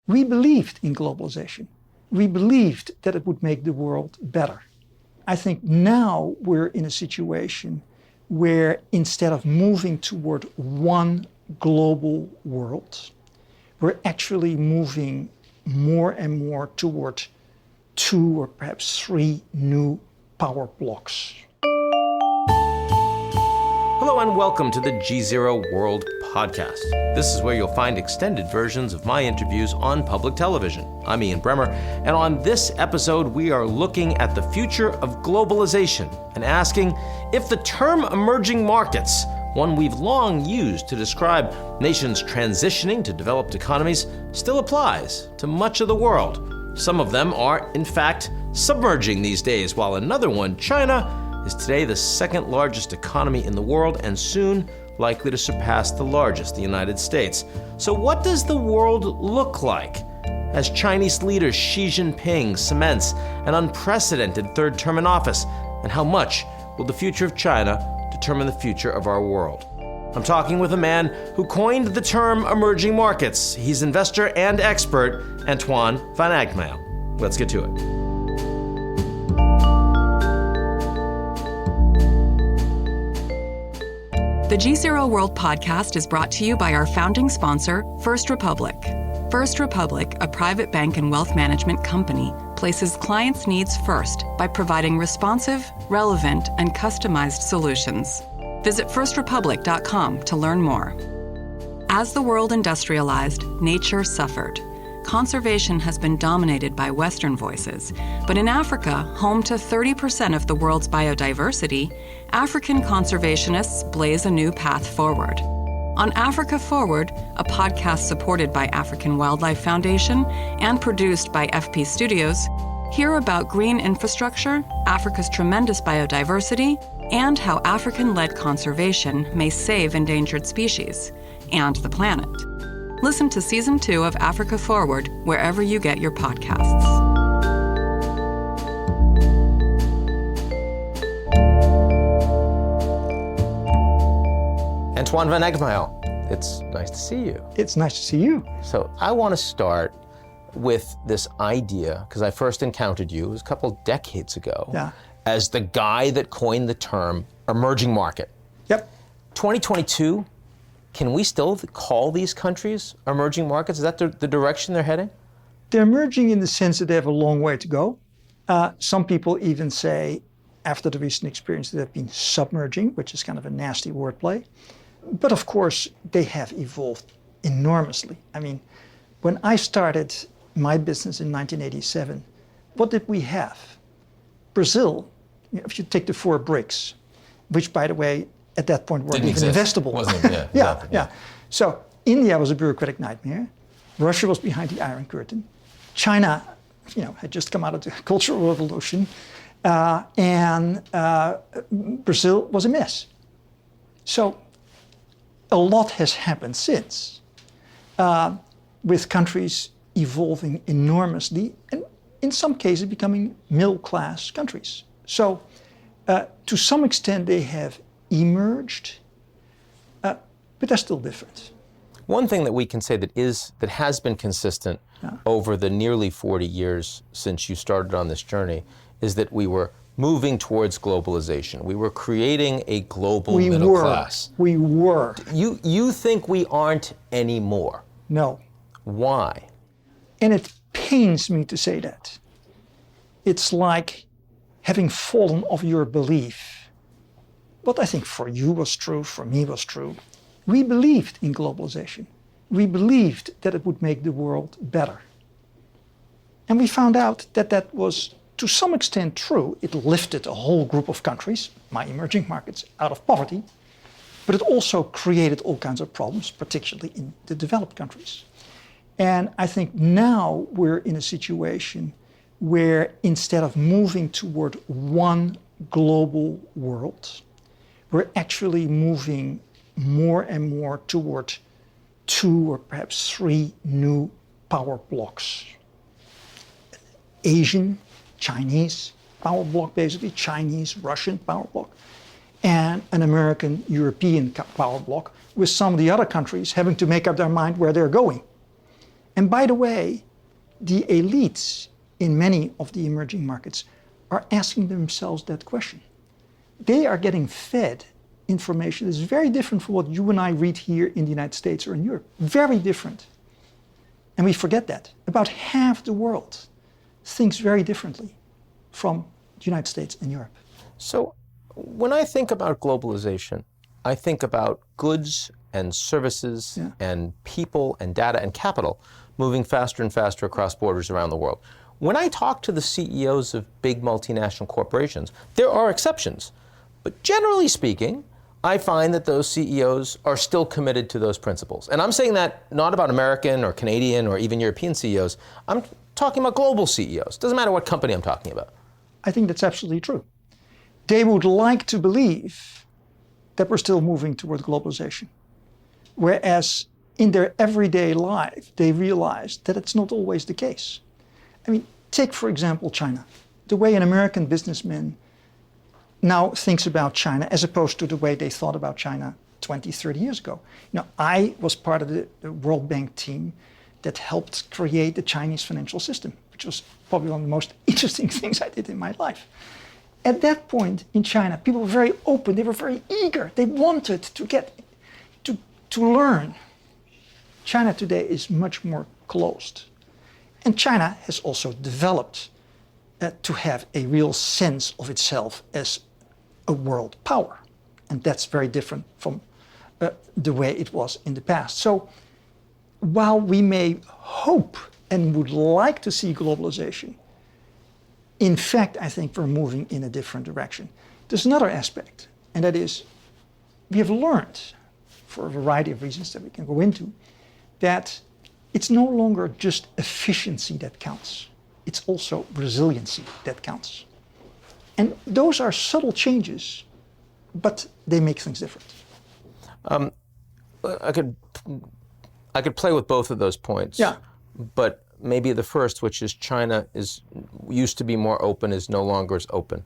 We believed in globalization. We believed that it would make the world better. I think now we're in a situation where instead of moving toward one global world, we're actually moving more and more toward 2 or perhaps 3 new power blocks. Hello and welcome to the GZERO World podcast. This is where you'll find extended versions of my interviews on public television. I'm Bremmer, and on this episode we are looking at the future of globalization and asking if the term emerging markets, one we've long used to describe nations transitioning to developed economies, still applies to much of the world. Some of them are, in fact, submerging these days, while another one, China, is today the second largest economy in the world and soon likely to surpass the largest, the United States. So what does the world look like as Chinese leader Xi Jinping cements an unprecedented third term in office? And how much will the future of China determine the future of our world? I'm talking with a man who coined the term emerging markets. He's investor and expert, Antoine van Agtmael. Let's get to it. The GZERO World podcast is brought to you by our founding sponsor, First Republic. First Republic, a private bank and wealth management company, places clients' needs first by providing responsive, relevant, and customized solutions. Visit firstrepublic.com to learn more. As the world industrialized, nature suffered. Conservation has been dominated by Western voices, but in Africa, home to 30% of the world's biodiversity, African conservationists blaze a new path forward. On Africa Forward, a podcast supported by African Wildlife Foundation and produced by FP Studios, hear about green infrastructure, Africa's tremendous biodiversity, and how African-led conservation may save endangered species and the planet. Listen to Season 2 of Africa Forward wherever you get your podcasts. Antoine van Agtmael, it's nice to see you. It's nice to see you. So I want to start with this idea, because I first encountered you, it was a couple decades ago, as the guy that coined the term emerging market. Yep. 2022, can we still call these countries emerging markets? Is that the direction they're heading? They're emerging in the sense that they have a long way to go. Some people even say, after the recent experience, that they've been submerging, which is kind of a nasty wordplay. But of course, they have evolved enormously. I mean, when I started my business in 1987, what did we have? Brazil, if you take the 4 BRICS, which, by the way, at that point weren't even investable. Wasn't it? Yeah, exactly. Yeah. So India was a bureaucratic nightmare. Russia was behind the Iron Curtain. China, had just come out of the Cultural Revolution. And Brazil was a mess. So a lot has happened since, with countries evolving enormously and in some cases becoming middle-class countries. So to some extent they have emerged, but they're still different. One thing that we can say that has been consistent over the nearly 40 years since you started on this journey is that we were moving towards globalization. We were creating a global middle class. We were. You think we aren't anymore? No. Why? And it pains me to say that. It's like having fallen off your belief. What I think for you was true, for me was true. We believed in globalization. We believed that it would make the world better. And we found out that that was to some extent true. It lifted a whole group of countries, my emerging markets, out of poverty. But it also created all kinds of problems, particularly in the developed countries. And I think now we're in a situation where instead of moving toward one global world, we're actually moving more and more toward 2 or perhaps 3 new power blocks. Asian, Chinese power block, basically, Chinese, Russian power block, and an American, European power block, with some of the other countries having to make up their mind where they're going. And by the way, the elites in many of the emerging markets are asking themselves that question. They are getting fed information that is very different from what you and I read here in the United States or in Europe. Very different. And we forget that. About half the world thinks very differently from the United States and Europe. So when I think about globalization, I think about goods and services and people and data and capital moving faster and faster across borders around the world. When I talk to the CEOs of big multinational corporations, there are exceptions. But generally speaking, I find that those CEOs are still committed to those principles. And I'm saying that not about American or Canadian or even European CEOs. I'm talking about global CEOs. Doesn't matter what company I'm talking about. I think that's absolutely true. They would like to believe that we're still moving toward globalization. Whereas in their everyday life, they realize that it's not always the case. I mean, take, for example, China. The way an American businessman now thinks about China as opposed to the way they thought about China 20, 30 years ago. You know, I was part of the World Bank team that helped create the Chinese financial system, which was probably one of the most interesting things I did in my life. At that point in China, people were very open, they were very eager, they wanted to get to learn. China today is much more closed. And China has also developed to have a real sense of itself as a world power. And that's very different from the way it was in the past. So while we may hope and would like to see globalization, in fact, I think we're moving in a different direction. There's another aspect, and that is we have learned, for a variety of reasons that we can go into, that it's no longer just efficiency that counts. It's also resiliency that counts. And those are subtle changes, but they make things different. I could play with both of those points. Yeah. But maybe the first, which is China used to be more open, is no longer as open.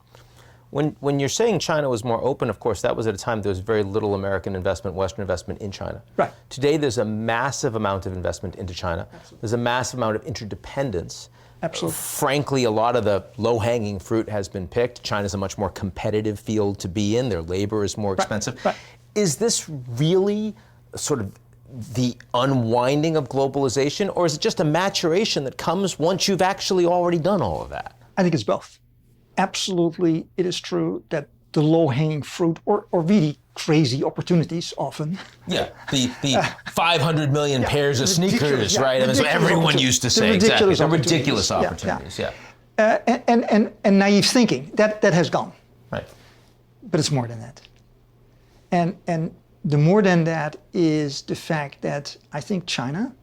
When you're saying China was more open, of course, that was at a time there was very little American investment, Western investment in China. Right. Today, there's a massive amount of investment into China. Absolutely. There's a massive amount of interdependence. Absolutely. Frankly, a lot of the low-hanging fruit has been picked. China's a much more competitive field to be in. Their labor is more expensive. Right. Is this really sort of the unwinding of globalization, or is it just a maturation that comes once you've actually already done all of that? I think it's both. Absolutely, it is true that the low-hanging fruit, or really crazy opportunities often. Yeah, the 500 million pairs of sneakers, right? I mean, so everyone used to say, ridiculous exactly, the ridiculous opportunities, And naive thinking, that has gone. Right. But it's more than that. And the more than that is the fact that I think China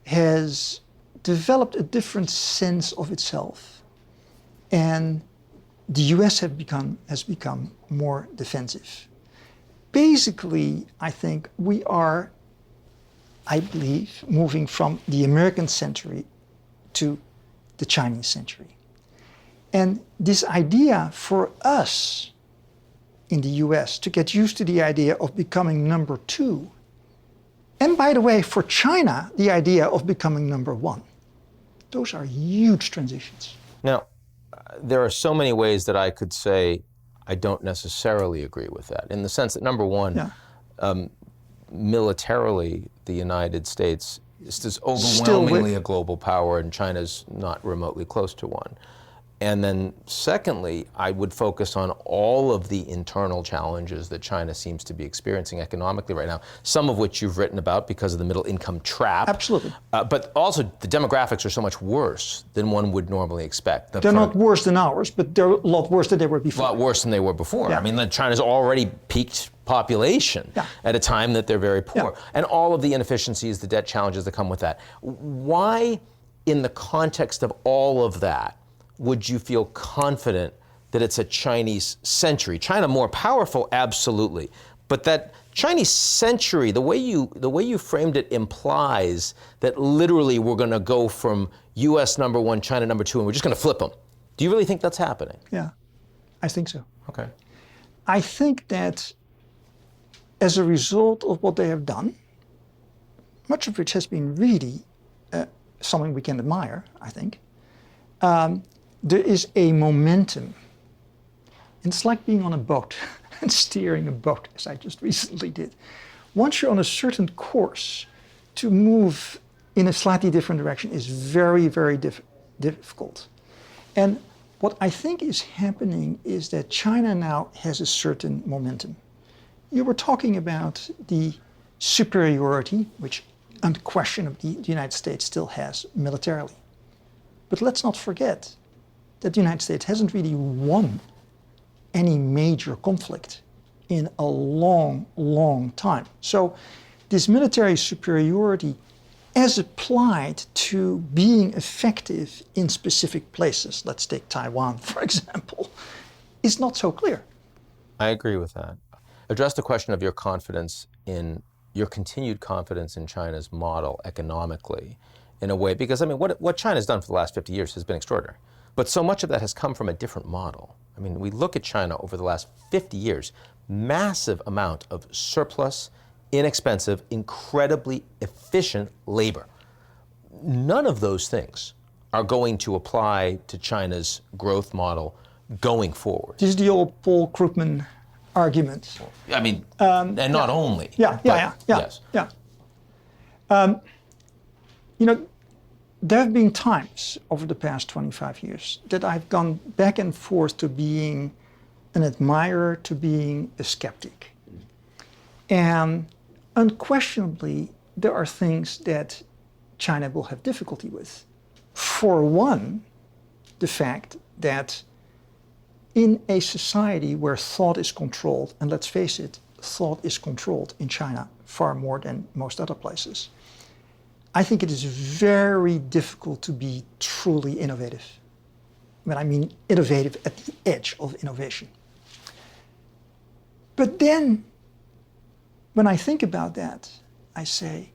has developed a different sense of itself. And the US has become more defensive. Basically, I think we are, I believe, moving from the American century to the Chinese century. And this idea for us in the US to get used to the idea of becoming number two, and by the way, for China, the idea of becoming number one, those are huge transitions. Now, there are so many ways that I could say I don't necessarily agree with that, in the sense that, number one, militarily, the United States is overwhelmingly a global power, and China's not remotely close to one. And then secondly, I would focus on all of the internal challenges that China seems to be experiencing economically right now, some of which you've written about because of the middle income trap. Absolutely. But also the demographics are so much worse than one would normally expect. They're not worse than ours, but they're a lot worse than they were before. A lot worse than they were before. Yeah. I mean, China's already peaked population at a time that they're very poor. Yeah. And all of the inefficiencies, the debt challenges that come with that. Why, in the context of all of that, would you feel confident that it's a Chinese century? China more powerful, absolutely. But that Chinese century, the way you framed it implies that literally we're going to go from US number one, China number two, and we're just going to flip them. Do you really think that's happening? Yeah, I think so. Okay. I think that as a result of what they have done, much of which has been really something we can admire, I think. There is a momentum. It's like being on a boat and steering a boat, as I just recently did. Once you're on a certain course, to move in a slightly different direction is very, very difficult. And what I think is happening is that China now has a certain momentum. You were talking about the superiority, which unquestionably the United States still has militarily. But let's not forget that the United States hasn't really won any major conflict in a long, long time. So this military superiority as applied to being effective in specific places, let's take Taiwan, for example, is not so clear. I agree with that. Address the question of your confidence in, your continued confidence in China's model economically in a way, because I mean, what China's done for the last 50 years has been extraordinary. But so much of that has come from a different model. I mean, we look at China over the last 50 years, massive amount of surplus, inexpensive, incredibly efficient labor. None of those things are going to apply to China's growth model going forward. This is the old Paul Krugman argument. I mean, and not only. Yes. You know, there have been times over the past 25 years that I've gone back and forth to being an admirer to being a skeptic. And unquestionably, there are things that China will have difficulty with. For one, the fact that in a society where thought is controlled, and let's face it, thought is controlled in China far more than most other places, I think it is very difficult to be truly innovative. When I mean innovative at the edge of innovation. But then, when I think about that, I say,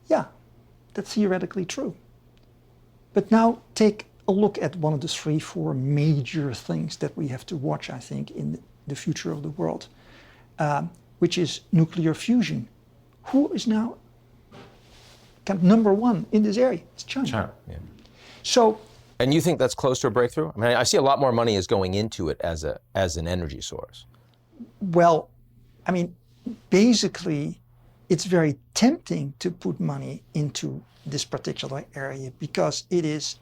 yeah, that's theoretically true. But now take a look at one of the 3-4 major things that we have to watch, I think, in the future of the world, which is nuclear fusion. Who is now kind of number one in this area? It's China. China, yeah. So, and you think that's close to a breakthrough? I mean, I see a lot more money is going into it as an energy source. well, I mean, basically, it's very tempting to put money into this particular area because it is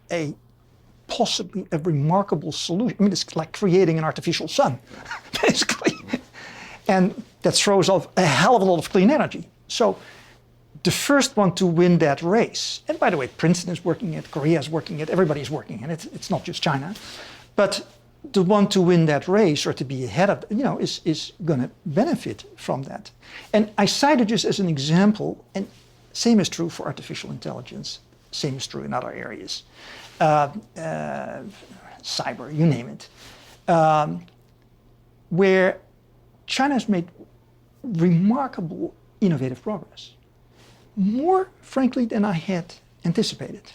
possibly a remarkable solution. I mean, it's like creating an artificial sun, basically. And that throws off a hell of a lot of clean energy. So the first one to win that race, and by the way, Princeton is working it, Korea is working it, everybody's working it, it's not just China, but the one to win that race or to be ahead of, is going to benefit from that. And I cited just as an example, and same is true for artificial intelligence, same is true in other areas, cyber, you name it, where China has made remarkable innovative progress. More, frankly, than I had anticipated.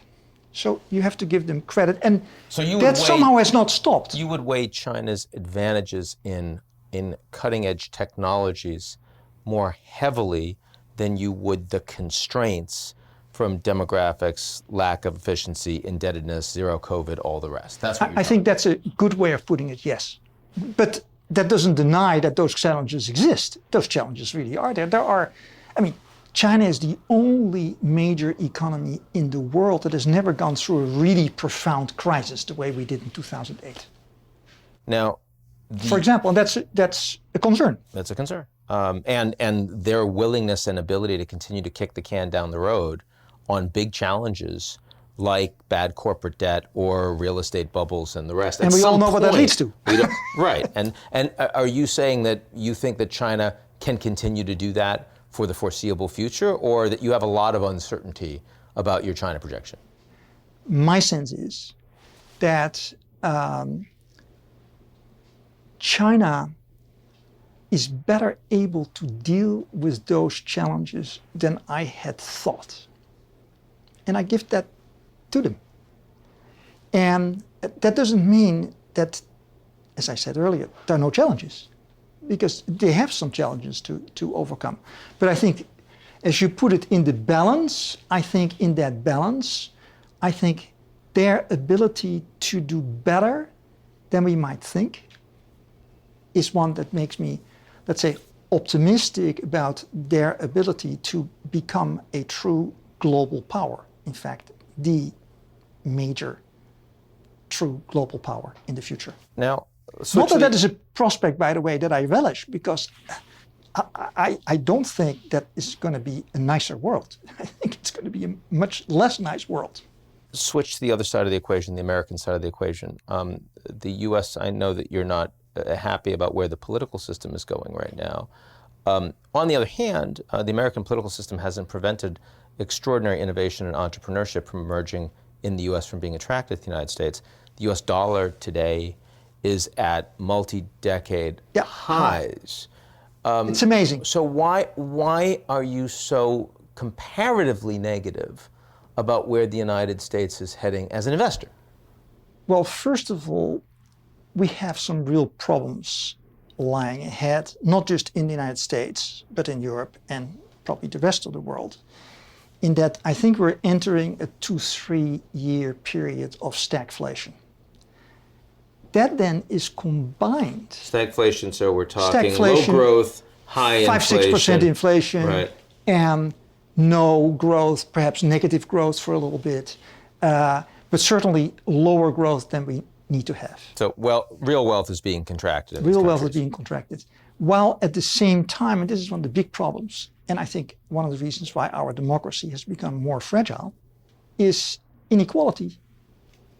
So you have to give them credit, and so that somehow has not stopped. You would weigh China's advantages in cutting-edge technologies more heavily than you would the constraints from demographics, lack of efficiency, indebtedness, zero COVID, all the rest. That's what I think that's a good way of putting it, yes. But that doesn't deny that those challenges exist. Those challenges really are there. China is the only major economy in the world that has never gone through a really profound crisis the way we did in 2008. Now, for example, and that's a concern. That's a concern. And their willingness and ability to continue to kick the can down the road on big challenges like bad corporate debt or real estate bubbles and the rest. And we all know what that leads to. Right. And are you saying that you think that China can continue to do that for the foreseeable future, or that you have a lot of uncertainty about your China projection? My sense is that China is better able to deal with those challenges than I had thought. And I give that to them. And that doesn't mean that, as I said earlier, there are no challenges, because they have some challenges to overcome. But I think, as you put it in the balance, I think in that balance, I think their ability to do better than we might think is one that makes me, let's say, optimistic about their ability to become a true global power. In fact, the major true global power in the future. Now, not that is a prospect, by the way, that I relish, because I don't think that is going to be a nicer world. I think it's going to be a much less nice world. Switch to the other side of the equation, the American side of the equation. The U.S., I know that you're not happy about where the political system is going right now. On the other hand, the American political system hasn't prevented extraordinary innovation and entrepreneurship from emerging in the U.S. from being attracted to the United States. The U.S. dollar today is at multi-decade highs. It's amazing. So why are you so comparatively negative about where the United States is heading as an investor? Well, first of all, we have some real problems lying ahead, not just in the United States, but in Europe and probably the rest of the world, in that I think we're entering a 2-3 year period of stagflation. That then is combined. Stagflation, so we're talking low growth, high inflation. 5-6% inflation, right, and no growth, perhaps negative growth for a little bit, but certainly lower growth than we need to have. So real wealth is being contracted. Real wealth is being contracted. While at the same time, and this is one of the big problems, and I think one of the reasons why our democracy has become more fragile, is inequality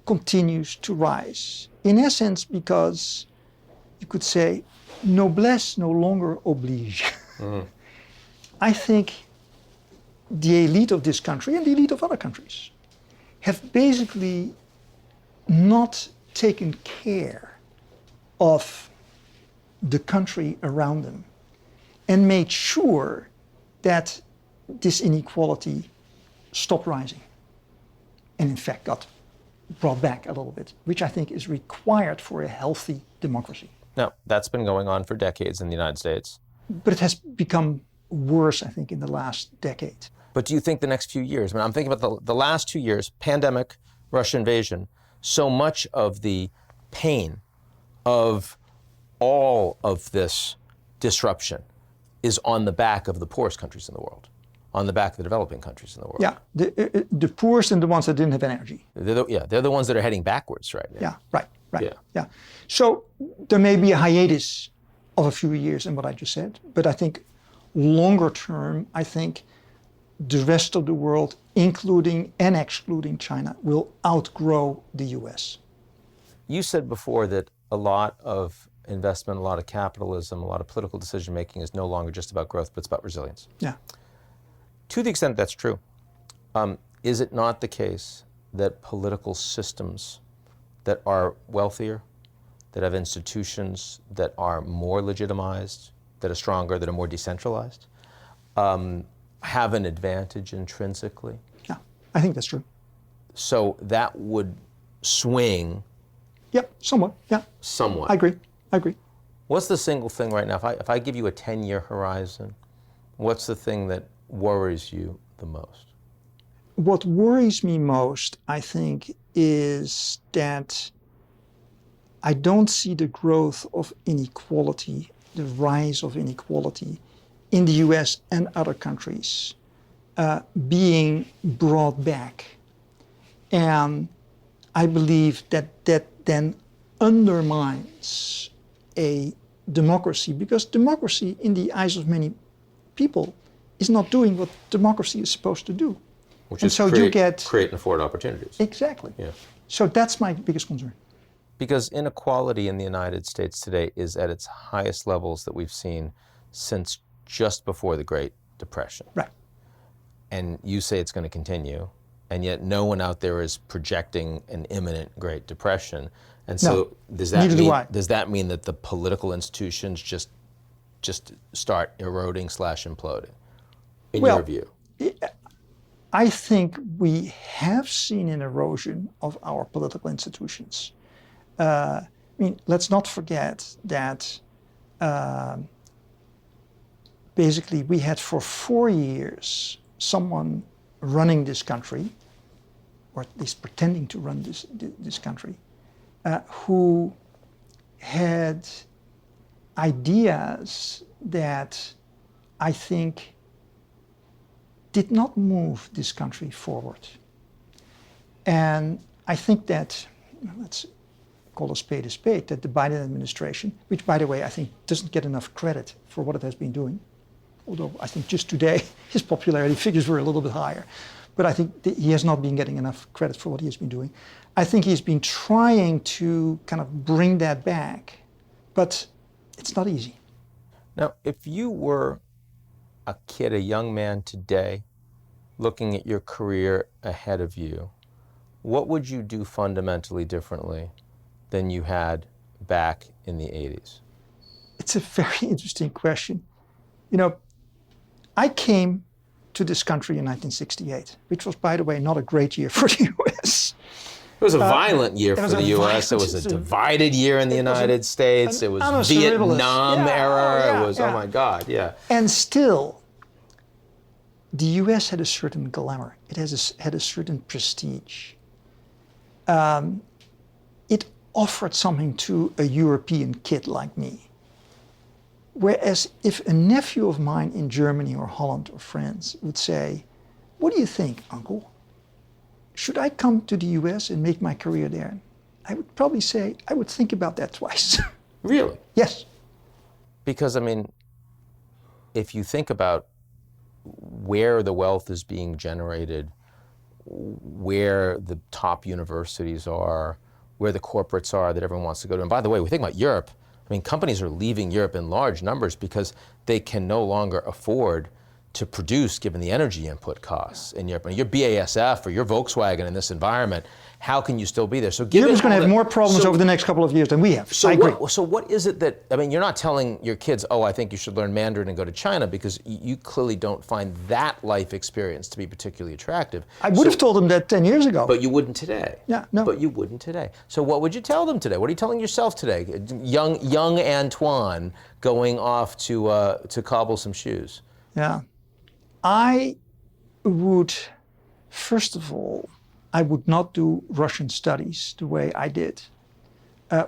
continues to rise. In essence, because you could say, noblesse no longer oblige. Mm-hmm. I think the elite of this country and the elite of other countries have basically not taken care of the country around them and made sure that this inequality stopped rising and in fact got brought back a little bit, which I think is required for a healthy democracy. Now, that's been going on for decades in the United States. But it has become worse, I think, in the last decade. But do you think the next few years, I mean, I'm thinking about the last 2 years, pandemic, Russia invasion, so much of the pain of all of this disruption is on the back of the poorest countries in the world, on the back of the developing countries in the world. Yeah, the poorest and the ones that didn't have energy. They're the ones that are heading backwards right now. Yeah, right. Yeah. So there may be a hiatus of a few years in what I just said, but I think longer term, I think the rest of the world, including and excluding China, will outgrow the US. You said before that a lot of investment, a lot of capitalism, a lot of political decision making is no longer just about growth, but it's about resilience. Yeah. To the extent that's true, is it not the case that political systems that are wealthier, that have institutions that are more legitimized, that are stronger, that are more decentralized, have an advantage intrinsically? Yeah, I think that's true. So that would swing. Yep, somewhat, yeah. Somewhat. I agree. What's the single thing right now? If I give you a 10-year horizon, what's the thing that worries you the most? What worries me most, I think, is that I don't see the growth of inequality, the rise of inequality in the US and other countries being brought back. And I believe that then undermines a democracy, because democracy in the eyes of many people is not doing what democracy is supposed to do. Which and is so you get create and afford opportunities. Exactly. Yeah. So that's my biggest concern. Because inequality in the United States today is at its highest levels that we've seen since just before the Great Depression. Right. And you say it's going to continue, and yet no one out there is projecting an imminent Great Depression. And so does that mean that the political institutions just start eroding / imploding, in your view? I think we have seen an erosion of our political institutions. I mean, let's not forget that basically we had for 4 years someone running this country or at least pretending to run this country, who had ideas that I think did not move this country forward. And I think that, let's call a spade, that the Biden administration, which by the way I think doesn't get enough credit for what it has been doing, although I think just today his popularity figures were a little bit higher, but I think that he has not been getting enough credit for what he has been doing. I think he's been trying to kind of bring that back, but it's not easy. Now, if you were a kid, a young man today, looking at your career ahead of you, what would you do fundamentally differently than you had back in the 80s? It's a very interesting question. You know, I came to this country in 1968, which was, by the way, not a great year for the U.S. It was a violent year for the U.S. It was a divided year in the United States. It was Vietnam era. It was, oh my God, yeah. And still, the U.S. had a certain glamour. It had a certain prestige. It offered something to a European kid like me. Whereas if a nephew of mine in Germany or Holland or France would say, "What do you think, uncle? Should I come to the US and make my career there?" I would probably say, I would think about that twice. Really? Yes. Because, I mean, if you think about where the wealth is being generated, where the top universities are, where the corporates are that everyone wants to go to. And by the way, we think about Europe. I mean, companies are leaving Europe in large numbers because they can no longer afford to produce given the energy input costs in Europe. And you're BASF or you're Volkswagen in this environment, how can you still be there? So Europe's going to have more problems over the next couple of years than we have. So I agree. So what is it that, I mean, you're not telling your kids, oh, I think you should learn Mandarin and go to China, because you clearly don't find that life experience to be particularly attractive. I would have told them that 10 years ago. But you wouldn't today. Yeah, no. But you wouldn't today. So what would you tell them today? What are you telling yourself today? Young Antoine going off to cobble some shoes. Yeah. I would, first of all, I would not do Russian studies the way I did,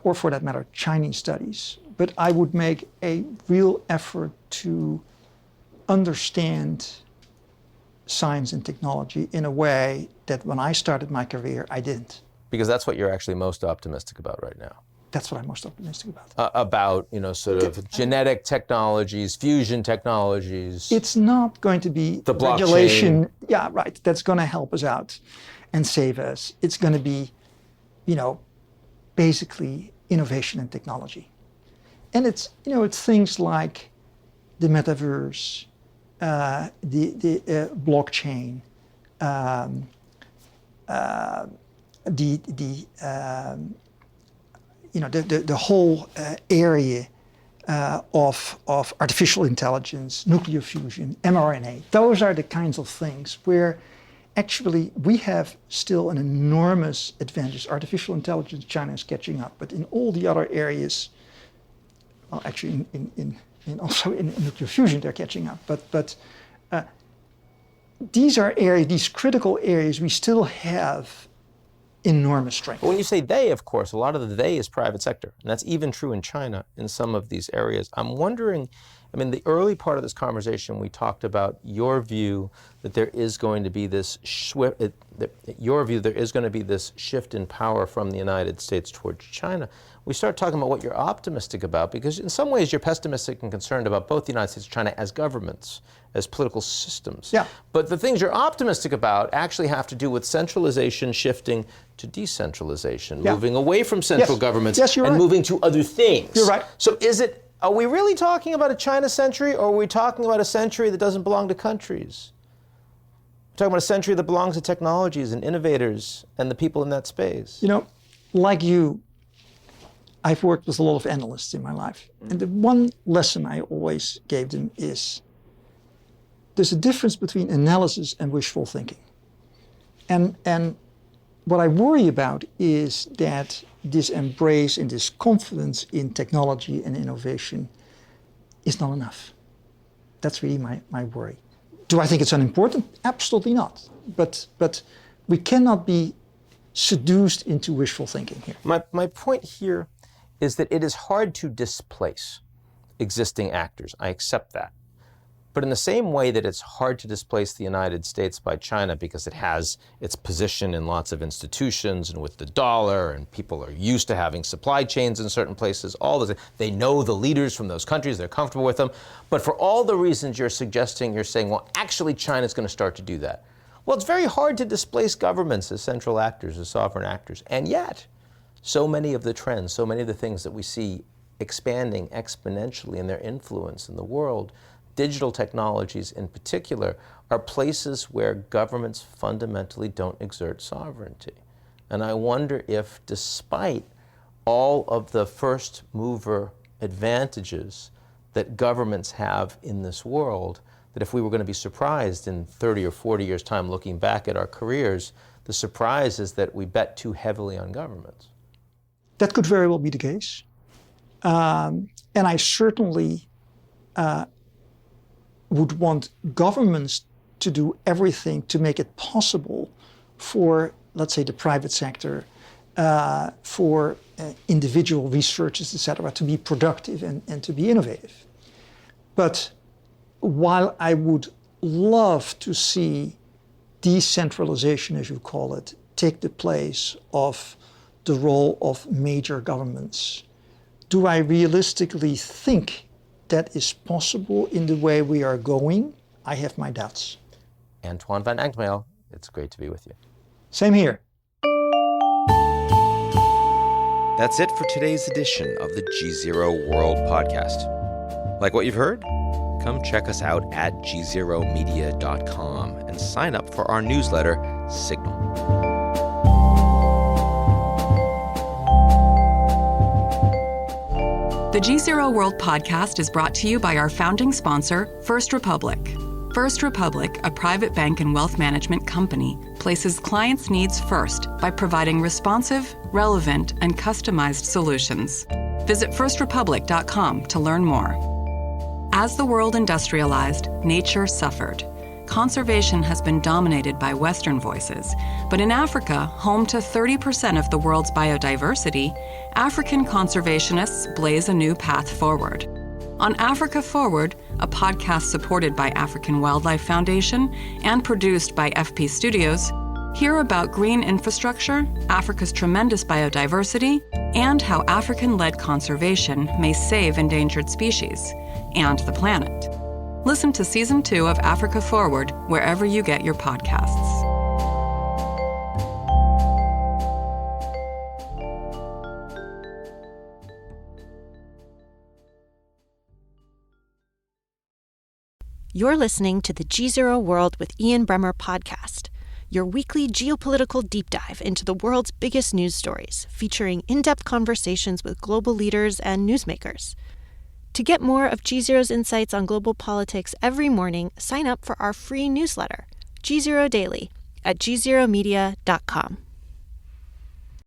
or for that matter, Chinese studies. But I would make a real effort to understand science and technology in a way that when I started my career, I didn't. Because that's what you're actually most optimistic about right now. That's what I'm most optimistic about. About, sort of genetic technologies, fusion technologies. It's not going to be the blockchain. Regulation. Yeah, right. That's going to help us out and save us. It's going to be, basically innovation and technology. And it's, it's things like the metaverse, the blockchain, the whole area of artificial intelligence, nuclear fusion, mRNA. Those are the kinds of things where actually we have still an enormous advantage. Artificial intelligence, China is catching up, but in all the other areas, well, actually also in nuclear fusion they're catching up. But these are areas, these critical areas, we still have enormous strength. But when you say they, of course, a lot of the they is private sector. And that's even true in China in some of these areas. I'm wondering, the early part of this conversation, we talked about your view that there is going to be this shift in power from the United States towards China. We start talking about what you're optimistic about, because in some ways you're pessimistic and concerned about both the United States and China as governments, as political systems. Yeah. But the things you're optimistic about actually have to do with centralization shifting to decentralization, moving away from central governments and moving to other things. You're right. So are we really talking about a China century, or are we talking about a century that doesn't belong to countries? We're talking about a century that belongs to technologies and innovators and the people in that space. Like you, I've worked with a lot of analysts in my life. And the one lesson I always gave them is there's a difference between analysis and wishful thinking. And what I worry about is that this embrace and this confidence in technology and innovation is not enough. That's really my worry. Do I think it's unimportant? Absolutely not. But We cannot be seduced into wishful thinking here. My point here is that it is hard to displace existing actors. I accept that. But in the same way that it's hard to displace the United States by China because it has its position in lots of institutions and with the dollar, and people are used to having supply chains in certain places, all this, they know the leaders from those countries, they're comfortable with them. But for all the reasons you're suggesting, you're saying, well, actually China's going to start to do that. Well, it's very hard to displace governments as central actors, as sovereign actors. And yet, so many of the trends, so many of the things that we see expanding exponentially in their influence in the world, digital technologies in particular, are places where governments fundamentally don't exert sovereignty. And I wonder if, despite all of the first mover advantages that governments have in this world, that if we were going to be surprised in 30 or 40 years' time looking back at our careers, the surprise is that we bet too heavily on governments. That could very well be the case. And I certainly would want governments to do everything to make it possible for, let's say, the private sector, for individual researchers, etc., to be productive and to be innovative. But while I would love to see decentralization, as you call it, take the place of the role of major governments, do I realistically think that is possible in the way we are going? I have my doubts. Antoine van Agtmael, it's great to be with you. Same here. That's it for today's edition of the GZERO World podcast. Like what you've heard? Come check us out at gzeromedia.com and sign up for our newsletter, Signal. The GZERO World podcast is brought to you by our founding sponsor, First Republic. First Republic, a private bank and wealth management company, places clients' needs first by providing responsive, relevant, and customized solutions. Visit firstrepublic.com to learn more. As the world industrialized, nature suffered. Conservation has been dominated by Western voices, but in Africa, home to 30% of the world's biodiversity, African conservationists blaze a new path forward. On Africa Forward, a podcast supported by African Wildlife Foundation and produced by FP Studios, hear about green infrastructure, Africa's tremendous biodiversity, and how African-led conservation may save endangered species and the planet. Listen to Season 2 of Africa Forward wherever you get your podcasts. You're listening to the GZERO World with Ian Bremmer podcast, your weekly geopolitical deep dive into the world's biggest news stories, featuring in-depth conversations with global leaders and newsmakers. To get more of GZERO's insights on global politics every morning, sign up for our free newsletter, GZERO Daily, at gzeromedia.com.